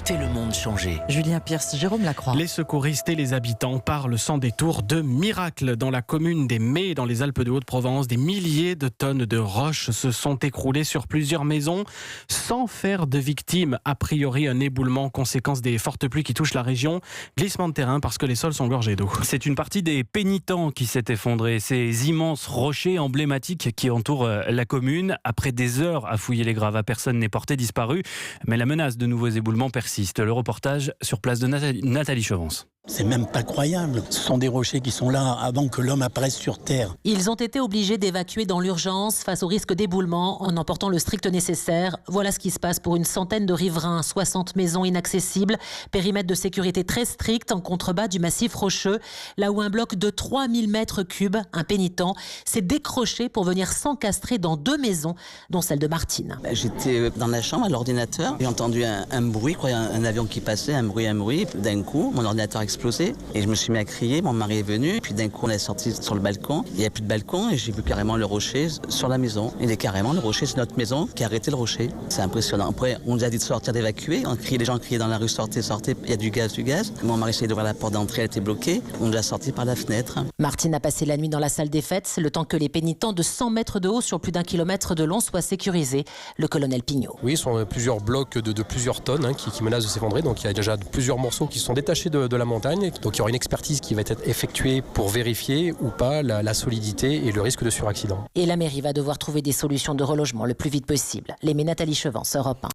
Écoutez le monde changer. Julien Pierce, Jérôme Lacroix. Les secouristes et les habitants parlent sans détour de miracles. Dans la commune des Mets, dans les Alpes de Haute-Provence, des milliers de tonnes de roches se sont écroulées sur plusieurs maisons sans faire de victimes. A priori, un éboulement, conséquence des fortes pluies qui touchent la région. Glissement de terrain parce que les sols sont gorgés d'eau. C'est une partie des pénitents qui s'est effondrée. Ces immenses rochers emblématiques qui entourent la commune. Après des heures à fouiller les gravats, personne n'est porté disparu. Mais la menace de nouveaux éboulements persiste. Le reportage sur place de Nathalie Chevance. C'est même pas croyable. Ce sont des rochers qui sont là avant que l'homme apparaisse sur Terre. Ils ont été obligés d'évacuer dans l'urgence face au risque d'éboulement en emportant le strict nécessaire. Voilà ce qui se passe pour une centaine de riverains, 60 maisons inaccessibles, périmètre de sécurité très strict en contrebas du massif rocheux, là où un bloc de 3000 mètres cubes, un pénitent, s'est décroché pour venir s'encastrer dans 2 maisons, dont celle de Martine. J'étais dans la chambre à l'ordinateur, j'ai entendu un bruit, un avion qui passait, un bruit. D'un coup, mon ordinateur a explosé et je me suis mis à crier, mon mari est venu, puis d'un coup on est sorti sur le balcon, il n'y a plus de balcon et j'ai vu carrément le rocher sur la maison. Il est carrément le rocher, c'est notre maison qui a arrêté le rocher. C'est impressionnant. Après, on nous a dit de sortir, d'évacuer, les gens criaient dans la rue, sortez, il y a du gaz. Mon mari essayait d'ouvrir la porte d'entrée, elle était bloquée, on nous a sortis par la fenêtre. Martine a passé la nuit dans la salle des fêtes, le temps que les pénitents de 100 mètres de haut sur plus d'1 kilomètre de long soient sécurisés. Le colonel Pignot. Oui, ce sont plusieurs blocs de plusieurs tonnes qui menacent de s'effondrer, donc il y a déjà plusieurs morceaux qui sont détachés de la montagne. Donc il y aura une expertise qui va être effectuée pour vérifier ou pas la solidité et le risque de suraccident. Et la mairie va devoir trouver des solutions de relogement le plus vite possible. Les Nathalie Chevance, Europe 1.